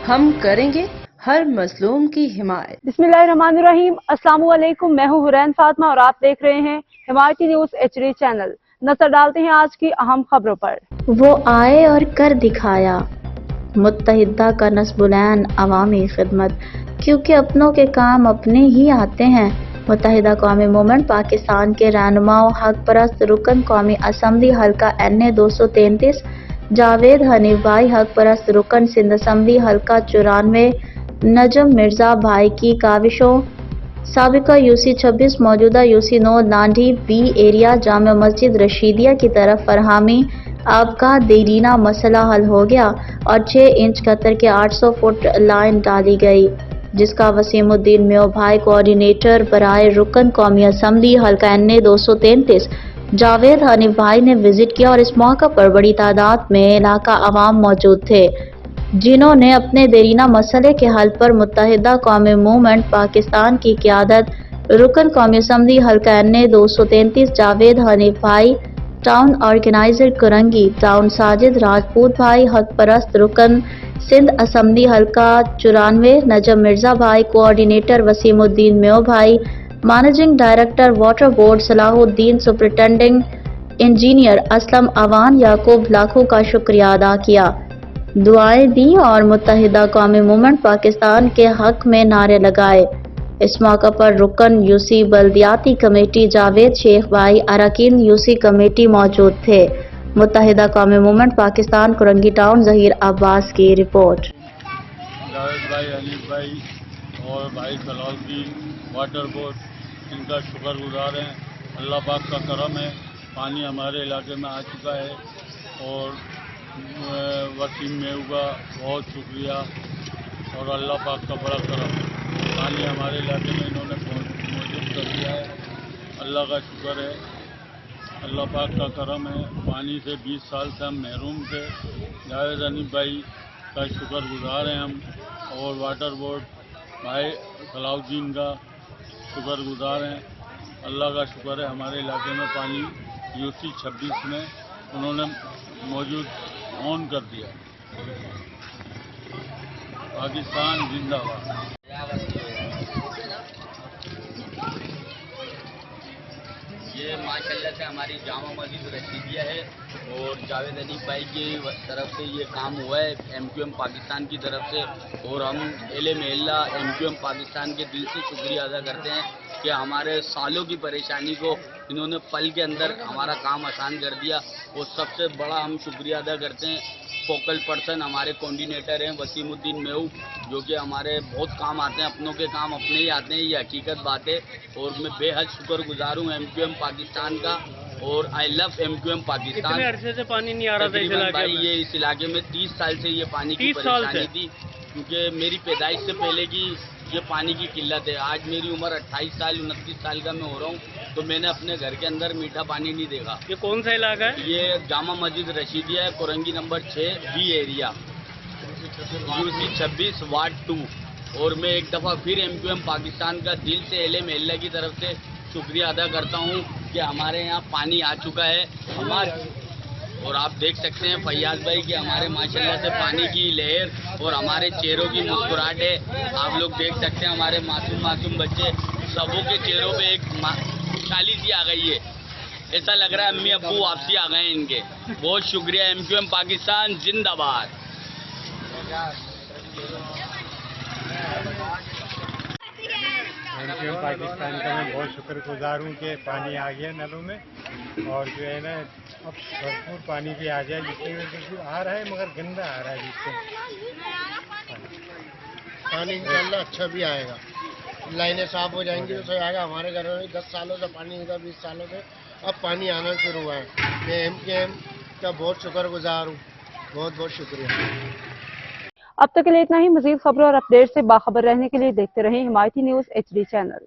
ہم کریں گے ہر مظلوم کی حمایت۔ بسم اللہ الرحمن الرحیم۔ السلام علیکم، میں ہوں حرین فاطمہ اور آپ دیکھ رہے ہیں حمایتی نیوز HD چینل۔ نظر ڈالتے ہیں آج کی اہم خبروں پر۔ وہ آئے اور کر دکھایا، متحدہ کا نصب العین عوامی خدمت، کیونکہ اپنوں کے کام اپنے ہی آتے ہیں۔ متحدہ قومی موومنٹ پاکستان کے رہنما و حق پرست رکن قومی اسمبلی حلقہ NA 233 جاوید حنیف بھائی، حق پرست رکن سندھ اسمبلی حلقہ 94 نجم مرزا بھائی کی کاوشوں، سابقہ UC 26 موجودہ UC 9 لانڈھی B ایریا جامع مسجد رشیدیہ کی طرف فراہمی آب کا دیرینہ مسئلہ حل ہو گیا اور 6 انچ قطر کے 800 فٹ لائن ڈالی گئی، جس کا وسیم الدین میو بھائی کوآرڈینیٹر برائے رکن قومی اسمبلی حلقہ NA 233 جاوید حنیف بھائی نے وزٹ کیا اور اس موقع پر بڑی تعداد میں علاقہ عوام موجود تھے، جنہوں نے اپنے دیرینہ مسئلے کے حل پر متحدہ قومی موومنٹ پاکستان کی قیادت، رکن قومی اسمبلی حلقہ NA 233 جاوید حنیف بھائی، town organiser Korangi town Sajid Rajput بھائی، حق پرست رکن سندھ اسمبلی حلقہ 94 نجم مرزا بھائی، کوآرڈینیٹر وسیم الدین میو بھائی، مینیجنگ ڈائریکٹر واٹر بورڈ صلاح الدین، سپرنٹینڈنگ انجینئر اسلم اوان یعقوب لاکھوں کا شکریہ ادا کیا، دعائیں دیں اور متحدہ قومی موومنٹ پاکستان کے حق میں نعرے لگائے۔ اس موقع پر رکن UC بلدیاتی کمیٹی جاوید شیخ بھائی، اراکین UC کمیٹی موجود تھے۔ متحدہ قومی موومنٹ پاکستان کرنگی ٹاؤن ظہیر عباس کی رپورٹ۔ جاوید بھائی، حنیف بھائی اور بھائی صلاح الدین واٹر بورڈ، ان کا شکر گزار ہیں۔ اللہ پاک کا کرم ہے، پانی ہمارے علاقے میں آ چکا ہے اور وسیم میو کا بہت شکریہ اور اللہ پاک کا بڑا کرم، پانی ہمارے علاقے میں انہوں نے موجود کر دیا ہے۔ اللہ کا شکر ہے، اللہ پاک کا کرم ہے، پانی سے 20 سال سے ہم محروم تھے۔ جاوید حنیف بھائی کا شکر گزار ہیں ہم، اور واٹر بورڈ بھائی صلاح الدین کا شکر گزار ہیں۔ اللہ کا شکر ہے، ہمارے علاقے میں پانی UC 26 میں انہوں نے موجود آن کر دیا۔ پاکستان زندہ باد۔ یہ ماشاءاللہ سے ہماری جامع مسجد رشیدیہ ہے اور جاوید حنیف بھائی کی طرف سے یہ کام ہوا ہے MQM پاکستان کی طرف سے، اور ہم اہل محلہ MQM پاکستان کے دل سے شکریہ ادا کرتے ہیں کہ ہمارے سالوں کی پریشانی کو انہوں نے پل کے اندر ہمارا کام آسان کر دیا، اور سب سے بڑا ہم شکریہ ادا کرتے ہیں فوکل پرسن ہمارے کوآرڈینیٹر ہیں وسیم الدین میو، جو کہ ہمارے بہت کام آتے ہیں، اپنوں کے کام اپنے ہی آتے ہیں، یہ حقیقت بات ہے، اور میں بے حد شکر گزار ہوں MQM پاکستان کا، اور آئی لو MQM پاکستان۔ کتنے عرصے سے پانی نہیں آ رہا تھا اس علاقے میں؟ یہ اس علاقے میں 30 سال سے یہ پانی کی پریشانی تھی، کیونکہ میری پیدائش سے پہلے کی یہ پانی کی قلت ہے۔ آج میری عمر 28 سال 29 سال کا میں ہو رہا ہوں، تو میں نے اپنے گھر کے اندر میٹھا پانی نہیں دیکھا۔ یہ کون سا علاقہ ہے؟ یہ جامع مسجد رشیدیہ ہے، Korangi number 6 B area UC 26 ward 2۔ اور میں ایک دفعہ پھر MQM پاکستان کا دل سے اہل محلہ کی طرف سے شکریہ ادا کرتا ہوں کہ ہمارے یہاں پانی آ چکا ہے اور آپ دیکھ سکتے ہیں فیاض بھائی کہ ہمارے ماشاءاللہ سے پانی کی لہر اور ہمارے چہروں کی مسکراہٹ ہے۔ آپ لوگ دیکھ سکتے ہیں ہمارے معصوم بچے سبوں کے چہروں پہ ایک خوشحالی سی آ گئی ہے، ایسا لگ رہا ہے امی ابو واپسی آ گئے ہیں ان کے۔ بہت شکریہ، MQM پاکستان زندہ باد۔ MQM پاکستان کا میں بہت شکر گزار ہوں کہ پانی آ گیا نلوں میں، اور جو ہے نا اب بھرپور پانی بھی آ جائے، جس کی وجہ سے آ رہا ہے مگر گندا آ رہا ہے، جس سے پانی انشاءاللہ اچھا بھی آئے گا، لائنیں صاف ہو جائیں گی تو صحیح آئے گا۔ ہمارے گھر میں 10 سالوں سے پانی نہیں تھا، 20 سالوں سے اب پانی آنا شروع ہوا ہے۔ میں MQM کا بہت شکر گزار ہوں، بہت بہت شکریہ۔ اب تک کے لیے اتنا ہی۔ مزید خبروں اور اپڈیٹ سے باخبر رہنے کے لیے دیکھتے رہیں حمایتی نیوز HD چینل۔